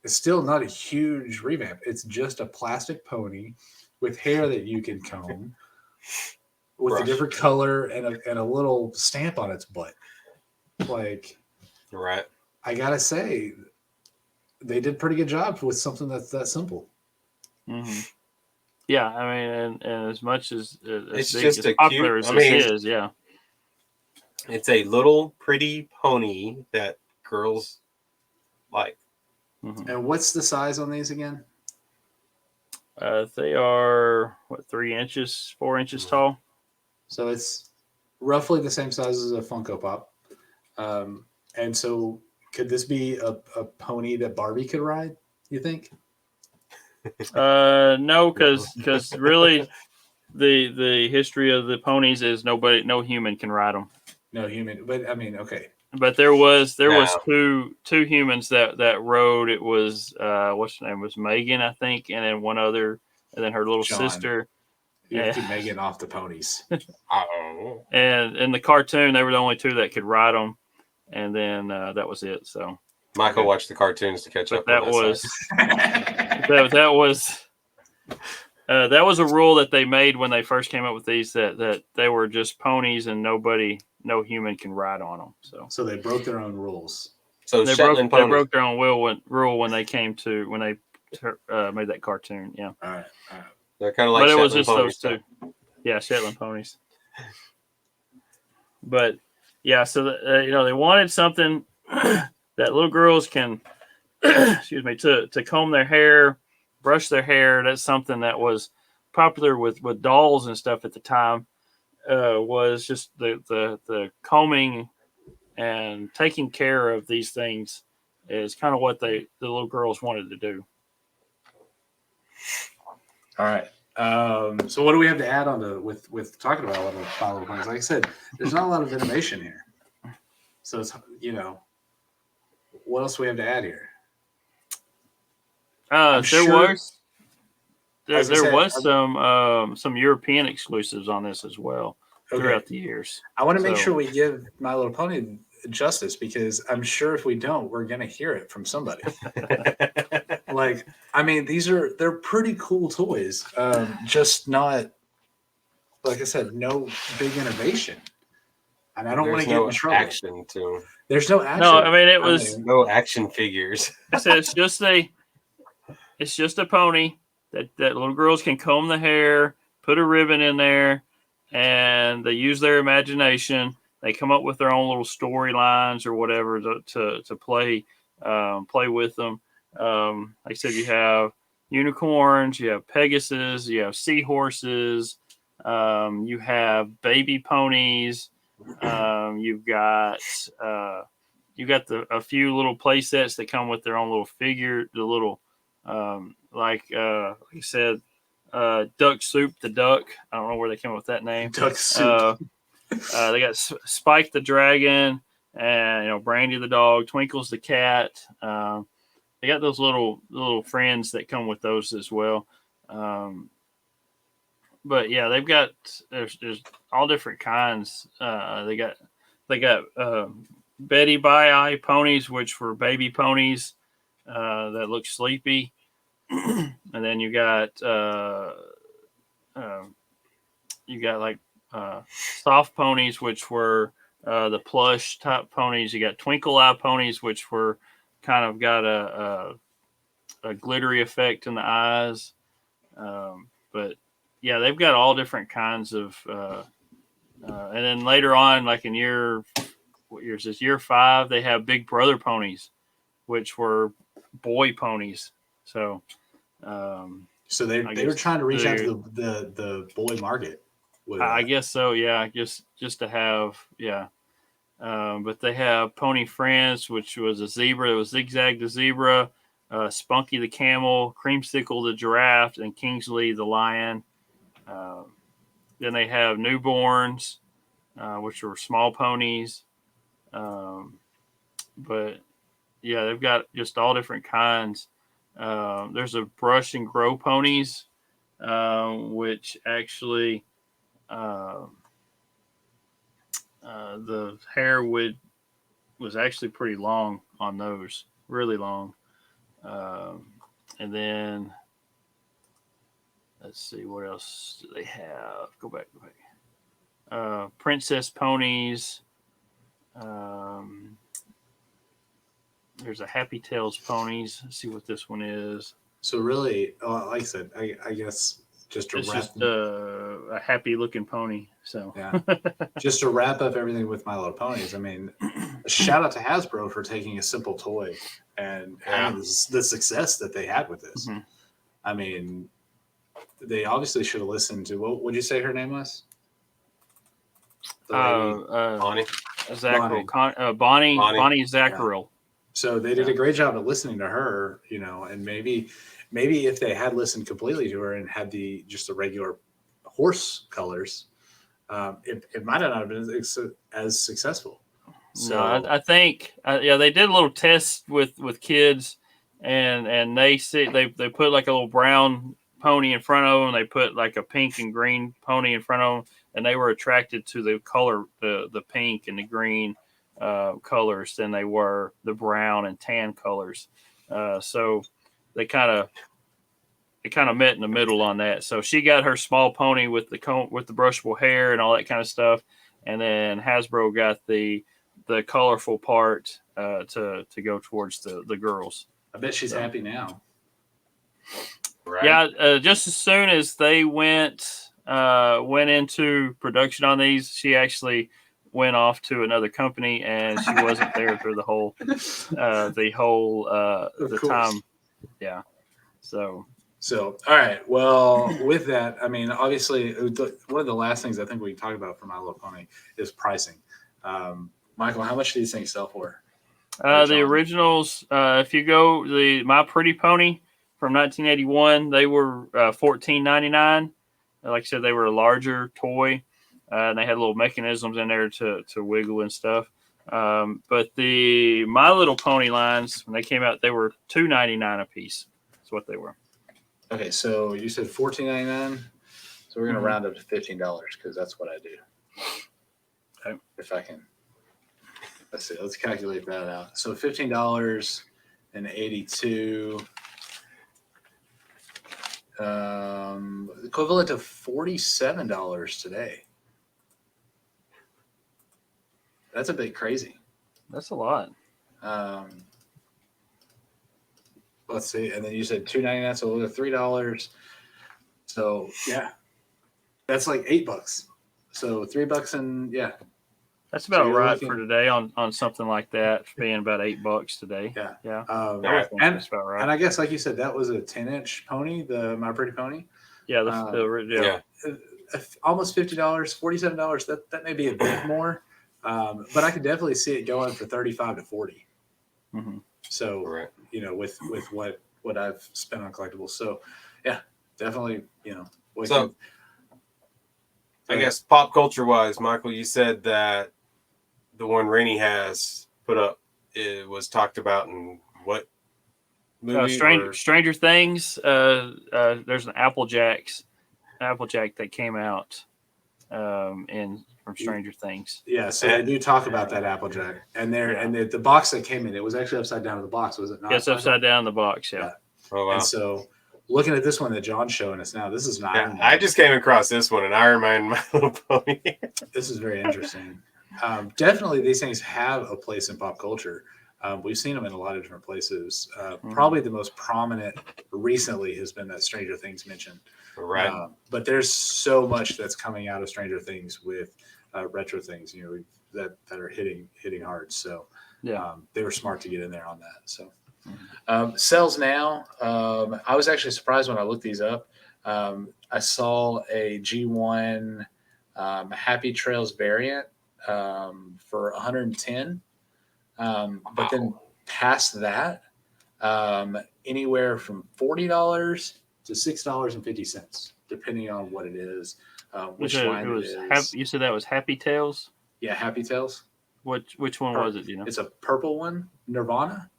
B: it's still not a huge revamp. It's just a plastic pony with hair that you can comb. With a different color and a little stamp on its butt. Like,
C: right.
B: I gotta say, they did a pretty good job with something that's that simple.
A: Mm-hmm. Yeah, I mean, and as much as
C: it's
A: big,
C: just
A: as
C: a
A: popular
C: cute.
A: as this is, yeah.
C: It's a little pretty pony that girls like.
A: Mm-hmm.
B: And what's the size on these again?
A: They are 3 inches, 4 inches tall.
B: So it's roughly the same size as a Funko Pop. And so could this be a pony that Barbie could ride, you think?
A: No, because really the history of the ponies is no human can ride them.
B: No human, but I mean, okay.
A: But there was two humans that rode. It was what's her name? It was Megan, I think, and then one other, and then her little sister.
B: You have to Megan off the ponies.
C: Oh.
A: And in the cartoon, they were the only two that could ride them, and then that was it. So
C: Michael watched the cartoons to catch up.
A: That was that was a rule that they made when they first came up with these that they were just ponies and no human can ride on them.
B: So they broke their own rules.
C: So
A: they broke their own rule when they made that cartoon. Yeah.
B: All right.
C: They're kind of like,
A: but it
C: Shetland
A: was just
C: ponies,
A: those two. Yeah, Shetland ponies. But yeah, so they wanted something that little girls can, excuse me, to comb their hair, brush their hair. That's something that was popular with dolls and stuff at the time. Was just the combing and taking care of these things is kind of what the little girls wanted to do.
B: All right. So what do we have to add on to with talking about My Little Ponies? Like I said, there's not a lot of innovation here. So it's, what else do we have to add here?
A: There
B: sure,
A: was some European exclusives on this as well throughout the years.
B: I want to make sure we give My Little Pony justice, because I'm sure if we don't, we're gonna hear it from somebody. Like, I mean, they're pretty cool toys. Just not, like I said, no big innovation. And I don't want to get in trouble.
C: Action to them.
B: There's no action.
A: No, I mean it was
C: no action figures.
A: I said it's just a pony that little girls can comb the hair, put a ribbon in there, and they use their imagination. They come up with their own little storylines or whatever to play with them. Like I said, you have unicorns, you have Pegasus, you have seahorses, you have baby ponies, you've got a few little play sets that come with their own little figure, the little like you said, Duck Soup the Duck. I don't know where they came up with that name.
B: Duck Soup.
A: They got Spike the Dragon, and Brandy the dog, Twinkles the cat. They got those little friends that come with those as well. But yeah, they've got there's all different kinds. They got Betty by Eye ponies, which were baby ponies that look sleepy, and then you got like soft ponies, which were the plush type ponies. You got Twinkle Eye ponies, which were kind of got a glittery effect in the eyes. But yeah, they've got all different kinds of. And then later on, like in year 5, they have Big Brother ponies, which were boy ponies. So
B: they were trying to reach out to the boy market.
A: I guess so. Yeah, just to have but they have Pony Friends, which was a zebra. It was Zigzag the zebra, Spunky the camel, Creamsicle the giraffe, and Kingsley the lion. Then they have Newborns, which are small ponies. But yeah, they've got just all different kinds. There's a Brush and Grow ponies, which actually the hair was actually pretty long on those, really long. And then let's see, what else do they have? Go back. Princess ponies. There's a Happy Tails ponies. Let's see what this one is.
B: So really, like I said, I guess just
A: a happy looking pony. So
B: yeah, just to wrap up everything with My Little Ponies. I mean, a shout out to Hasbro for taking a simple toy and the success that they had with this. Mm-hmm. I mean, they obviously should have listened to what would you say her name was?
C: Bonnie.
A: Bonnie Zacharil.
B: Yeah. So they did a great job of listening to her, and maybe if they had listened completely to her and had just the regular horse colors, it might not have been as successful. So
A: no, I think they did a little test with kids, and they put like a little brown pony in front of them. They put like a pink and green pony in front of them, and they were attracted to the color, the pink and the green colors than they were the brown and tan colors. So they kind of met in the middle on that. So she got her small pony with the brushable hair and all that kind of stuff, and then Hasbro got the colorful part to go towards the girls.
B: I bet she's happy now.
C: Right.
A: Yeah, just as soon as they went into production on these, she actually went off to another company, and she wasn't there for the whole time. Yeah. So
B: all right. Well, with that, I mean, obviously, one of the last things I think we can talk about for My Little Pony is pricing. My Michael, how much do these things sell for?
A: The originals, if you go the My Pretty Pony from 1981, they were $14.99. Like I said, they were a larger toy, and they had little mechanisms in there to wiggle and stuff. But the My Little Pony lines, when they came out, they were $2.99 a piece. That's what they were.
B: Okay, so you said $14.99. So we're going to round up to $15 because that's what I do.
A: Okay.
B: If I can. Let's see. Let's calculate that out. So $15.82, equivalent to $47 today. That's a bit crazy.
A: That's a lot.
B: Let's see. And then you said $2.99, so we'll go $3. So yeah, that's like $8. So $3 and yeah.
A: That's about
B: you're
A: right
B: looking-
A: for today on something like that, being about $8 today.
B: Yeah.
A: Yeah.
C: Right.
A: That's about right.
B: And I guess, like you said, that was a 10-inch pony, the My Pretty Pony.
A: Yeah.
C: Yeah.
B: Almost $50, $47. That may be a bit more, but I could definitely see it going for $35 to $40.
A: Mm-hmm.
B: So,
C: Right.
B: with what I've spent on collectibles. So, yeah, definitely,
C: So, I guess pop culture wise, Michael, you said that the one Rainey has put up it was talked about in what movie?
A: Stranger Things. There's an Applejack that came out from Stranger Things.
B: Yeah, so they do talk about that Applejack, and the box that came in, it was actually upside down in the box, was it not?
A: Yes, upside down in the box. Yeah.
C: Oh wow!
B: And so, looking at this one that John's showing us now, this is an Iron Man.
C: I just came across this one, and I remind My Little Pony.
B: This is very interesting. Definitely, these things have a place in pop culture. We've seen them in a lot of different places. Probably the most prominent recently has been that Stranger Things mention.
C: Right.
B: But there's so much that's coming out of Stranger Things with retro things, that are hitting hard. So they were smart to get in there on that. So sells now. I was actually surprised when I looked these up. I saw a G1 Happy Trails variant for $110. But then past that, anywhere from $40 to $6.50, depending on what it is, which line it is.
A: You said that was Happy Tales?
B: Yeah, Happy Tales.
A: Which one was it?
B: It's a purple one, Nirvana.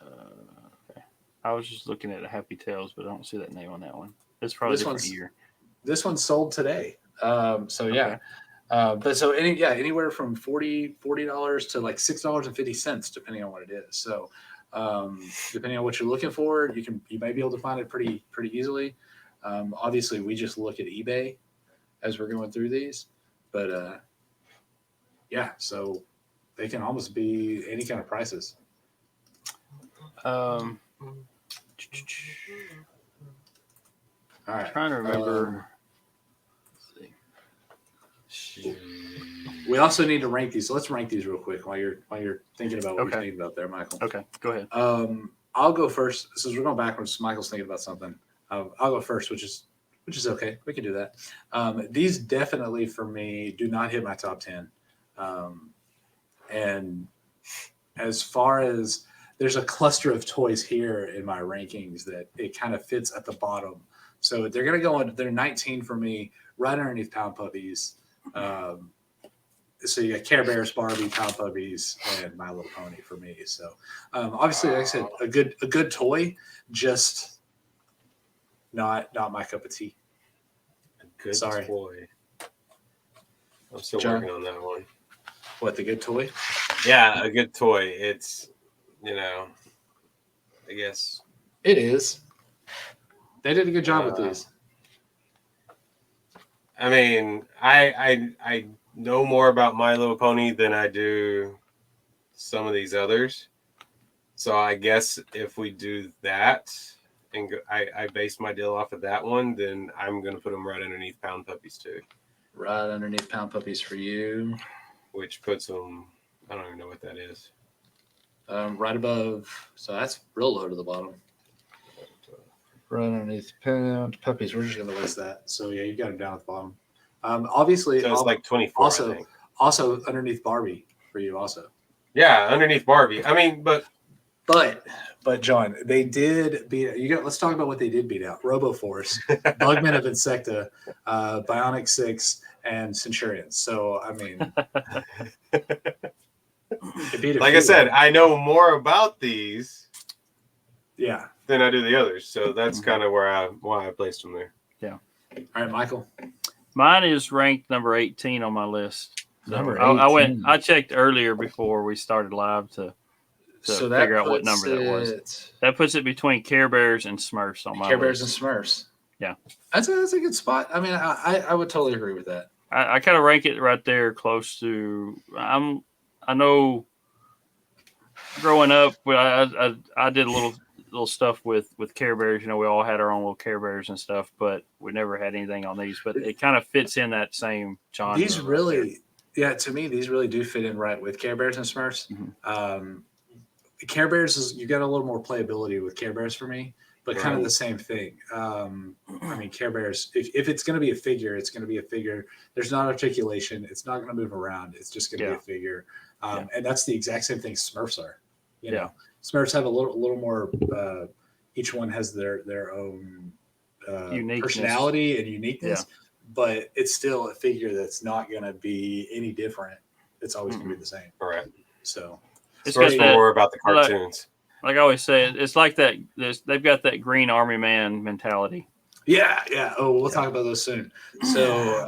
A: Okay. I was just looking at a Happy Tales, but I don't see that name on that one. It's probably a different year.
B: This one's sold today. Yeah. But so anywhere from $40 to like $6.50, depending on what it is. So depending on what you're looking for, you may be able to find it pretty easily. Obviously, we just look at eBay as we're going through these, but so they can almost be any kind of prices.
A: All right. I'm trying to remember.
B: We also need to rank these. So let's rank these real quick while you're thinking about what you're thinking about there, Michael.
A: Okay, go ahead.
B: I'll go first. Since we're going backwards, Michael's thinking about something. I'll go first, which is okay. We can do that. These definitely for me do not hit my top 10. And as far as there's a cluster of toys here in my rankings that it kind of fits at the bottom. So they're going to go they're 19 for me, right underneath Pound Puppies. So you got Care Bears, Barbie, Pound Puppies, and My Little Pony for me. So obviously, like I said, a good toy, just not my cup of tea.
C: A good
B: Sorry.
C: toy. I'm still
B: John?
C: working on that one.
B: What, the good toy?
C: Yeah, a good toy. It's I guess
B: It is. They did a good job with these.
C: I mean, I know more about My Little Pony than I do some of these others. So I guess if we do that and I base my deal off of that one, then I'm going to put them right underneath Pound Puppies too.
B: Right underneath Pound Puppies for you.
C: Which puts them, I don't even know what that is.
B: Right above. So that's real low to the bottom. Right underneath Pound Puppies. We're just going to list that. So yeah, you got them down at the bottom. Obviously,
C: So it's like 24.
B: Also,
C: I think.
B: Also underneath Barbie for you also.
C: Yeah, underneath Barbie. I mean, but
B: John, they did beat you. Let's talk about what they did beat out: RoboForce, Bugman of Insecta, Bionic 6, and Centurions. So I mean,
C: like I said, I know more about these, than I do the others. So that's kind of why I placed them there.
A: Yeah.
B: All right, Michael.
A: Mine is ranked number 18 on my list. So
B: Number
A: I checked earlier before we started live to figure out what number that was. That puts it between Care Bears and Smurfs on my
B: Care
A: list.
B: Bears and Smurfs.
A: Yeah.
B: That's a good spot. I mean, I would totally agree with that.
A: I kind of rank it right there close to I know growing up I did a little stuff with Care Bears. You know, we all had our own little Care Bears and stuff, but we never had anything on these. But it kind of fits in that same genre.
B: These really, to me, these really do fit in right with Care Bears and Smurfs.
A: Mm-hmm.
B: Care Bears you got a little more playability with Care Bears for me, but kind of the same thing. I mean, Care Bears, if it's going to be a figure, it's going to be a figure. There's not articulation. It's not going to move around. It's just going to be a figure. And that's the exact same thing Smurfs are. You know, Smurfs have a little more. Each one has their own personality and uniqueness, but it's still a figure that's not going to be any different. It's always going to be the same.
C: Right.
B: So.
C: It's more about the cartoons.
A: Like I always say, it's like that. They've got that Green Army Man mentality.
B: Yeah. Oh, we'll talk about those soon. So,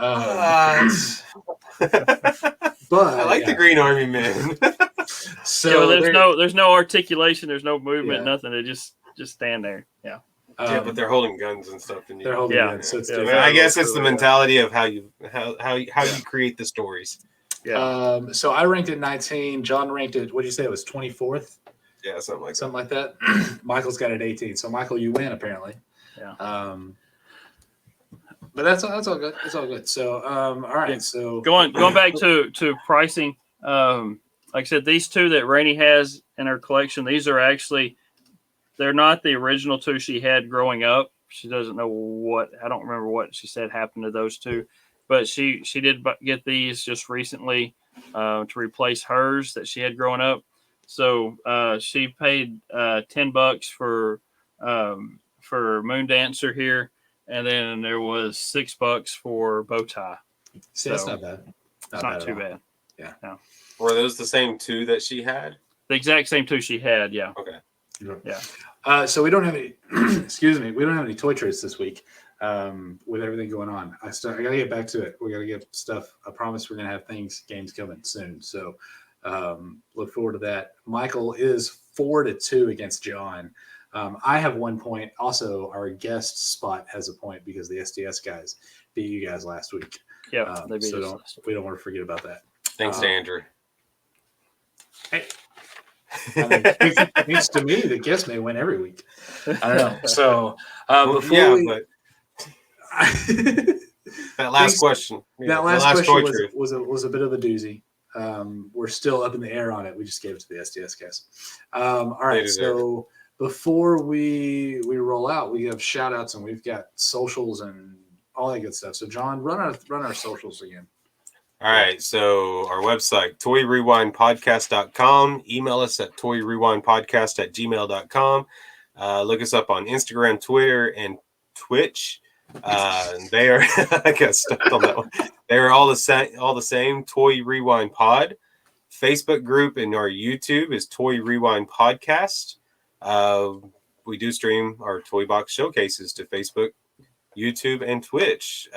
B: but
C: I like the Green Army Man.
A: So there's no articulation, there's no movement, nothing. They just stand there. Yeah.
C: But they're holding guns and stuff. And
B: they're holding guns. So it's
C: I guess it's the mentality of how you create the stories.
A: Yeah.
B: So I ranked it 19. John ranked it. What did you say? It was 24th.
C: Yeah, something like
B: that. Michael's got it 18. So Michael, you win apparently.
A: Yeah.
B: But that's all good. It's all good. So all right. So
A: going back to pricing. Like I said, these two that Rainey has in her collection, these are actually they're not the original two she had growing up. She doesn't know I don't remember what she said happened to those two. But she did get these just recently to replace hers that she had growing up. So she paid $10 for Moon Dancer here, and then there was $6 for Bowtie.
B: See, that's not bad.
A: It's not too bad.
B: Yeah.
C: Were those the same two that she had?
A: The exact same two she had. Yeah.
C: Okay.
B: Yeah. So we don't have any. Excuse me. We don't have any toy trades this week. With everything going on, I gotta get back to it. We gotta get stuff. I promise we're gonna have games coming soon. So look forward to that. Michael is 4-2 against John. I have 1 point. Also, our guest spot has a point because the SDS guys beat you guys last week.
A: Yeah, they beat
B: us. We don't want to forget about that.
C: Thanks to Andrew.
B: Hey. I mean, thanks to me, the guest may win every week. I don't know. So
C: that last question.
B: That last question was a bit of a doozy. We're still up in the air on it. We just gave it to the SDS guys. All right. So before we roll out, we have shout outs and we've got socials and all that good stuff. So John, run our socials again.
C: All right. So our website, toyrewindpodcast.com. Email us at toyrewindpodcast@gmail.com. Look us up on Instagram, Twitter, and Twitch. They are I got stuck on that one. They are all the same Toy Rewind Pod. Facebook group and our YouTube is Toy Rewind Podcast. We do stream our toy box showcases to Facebook, YouTube, and Twitch.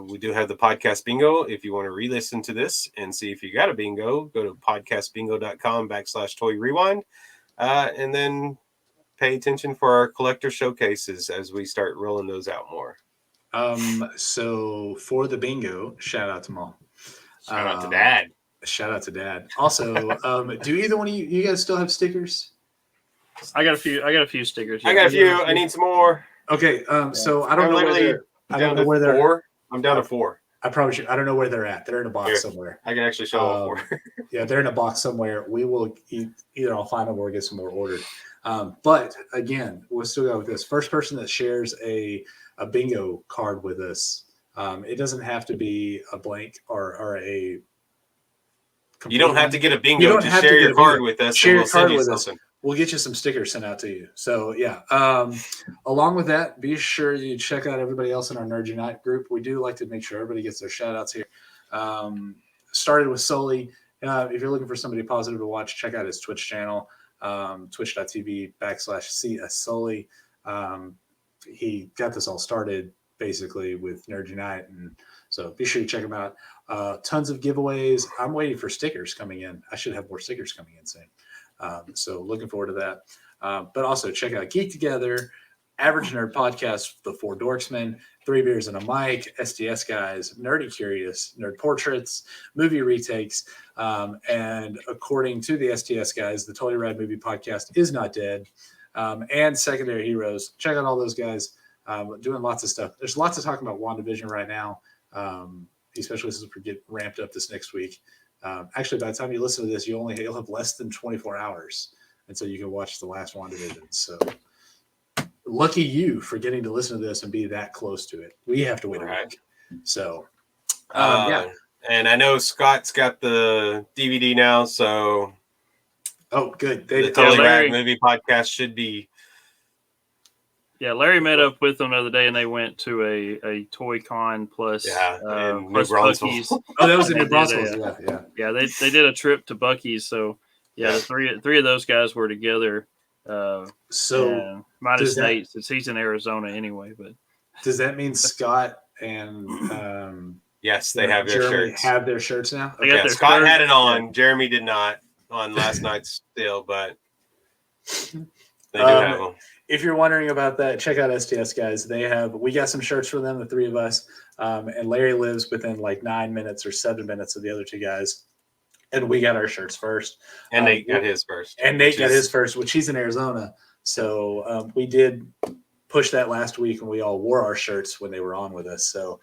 C: We do have the podcast bingo. If you want to re-listen to this and see if you got a bingo, go to podcastbingo.com/Toy Rewind. And then pay attention for our collector showcases as we start rolling those out more.
B: So for the bingo, shout out to Mom.
C: Shout out to Dad.
B: Shout out to Dad. Also, do either one of you guys still have stickers?
A: I got a few stickers.
C: I got a few. I need some more.
B: Okay. So I don't know where they're.
C: I'm down to 4.
B: I promise you, I don't know where they're at. They're in a box somewhere.
C: I can actually show all 4.
B: Yeah, they're in a box somewhere. We will either I'll find them or get some more ordered. But again, we'll still go with this. First person that shares a bingo card with us. It doesn't have to be a blank or a
C: You don't have to get a
B: You
C: bingo.
B: don't
C: Just
B: have to
C: share
B: get
C: your
B: a bingo.
C: card with us.
B: Share
C: and
B: your
C: we'll send
B: card
C: you
B: with us.
C: something.
B: We'll get you some stickers sent out to you. So yeah. Along with that, be sure you check out everybody else in our Nerd Unite group. We do like to make sure everybody gets their shout outs here. Started with Sully. If you're looking for somebody positive to watch, check out his Twitch channel, twitch.tv/CS Sully. He got this all started basically with Nerd Unite, and so be sure you check him out. Tons of giveaways. I'm waiting for stickers coming in. I should have more stickers coming in soon. So looking forward to that. But also check out Geek Together, Average Nerd Podcast, The Four Dorksmen, 3 Beers and a Mic, STS Guys, Nerdy Curious, Nerd Portraits, Movie Retakes, and according to the STS Guys, the Totally Rad Movie Podcast is not dead, and Secondary Heroes. Check out all those guys doing lots of stuff. There's lots of talking about WandaVision right now, especially since we get ramped up this next week. Actually, by the time you listen to this, you'll have less than 24 hours, and so you can watch the last WandaVision. So lucky you for getting to listen to this and be that close to it. We have to wait a week. So yeah.
C: And I know Scott's got the DVD now, so
B: Oh, good.
C: the Totally Rad Movie Podcast should be.
A: Yeah, Larry met up with them the other day, and they went to a Toy Con plus
C: in
A: plus
C: New Braunfels.
A: Buc-ee's.
B: Oh, that was in
A: They
B: New
A: did,
B: Braunfels. Yeah.
A: Yeah, they did a trip to Buc-ee's. So yeah, the three of those guys were together.
B: So
A: minus
B: does that-
A: Nate, since he's in Arizona anyway. But
B: does that mean Scott and
C: Yes, they have their
B: Jeremy
C: shirts.
B: have their shirts now?
A: They got
C: Yeah,
A: their
C: Scott
A: shirt.
C: had it on. Jeremy did not on last night's deal, but they do have them.
B: If you're wondering about that, check out STS Guys. We got some shirts for them, the 3 of us, and Larry lives within like 9 minutes or 7 minutes of the other 2 guys, and we got our shirts first.
C: And Nate got his first.
B: And Nate got his first, which he's in Arizona. So we did push that last week, and we all wore our shirts when they were on with us. So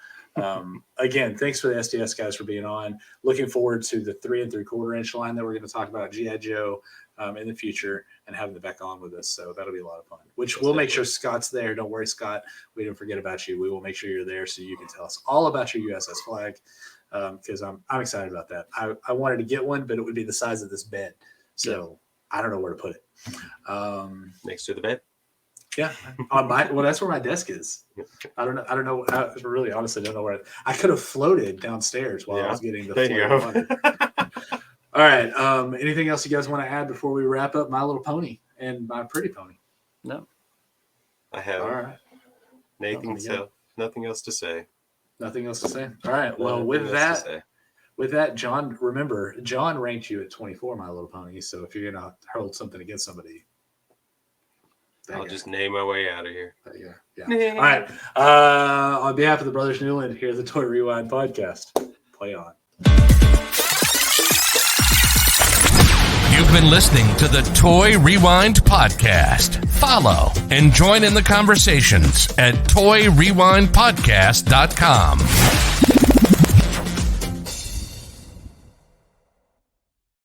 B: again, thanks for the STS Guys for being on. Looking forward to the 3 3/4 inch line that we're going to talk about G.I. Joe in the future and having them back on with us. So that'll be a lot of fun, which we'll make sure Scott's there. Don't worry, Scott. We didn't forget about you. We will make sure you're there so you can tell us all about your USS flag, because I'm excited about that. I wanted to get one, but it would be the size of this bed. So I don't know where to put it.
C: Next to the bed.
B: Yeah, on that's where my desk is. I don't know. I really honestly don't know where I could have floated downstairs while I was getting the
C: There you
B: float
C: go.
B: water. All right. Anything else you guys want to add before we wrap up My Little Pony and My Pretty Pony?
A: no,
C: I have
B: All right.
C: nothing else to say.
B: Nothing else to say. All right. Well, with that, John, remember, John ranked you at 24, My Little Pony. So if you're gonna hold something against somebody,
C: I'll just name my way out of here.
B: Yeah. All right. On behalf of the Brothers Newland, here's the Toy Rewind podcast. Play on.
D: You've been listening to the Toy Rewind podcast. Follow and join in the conversations at toyrewindpodcast.com.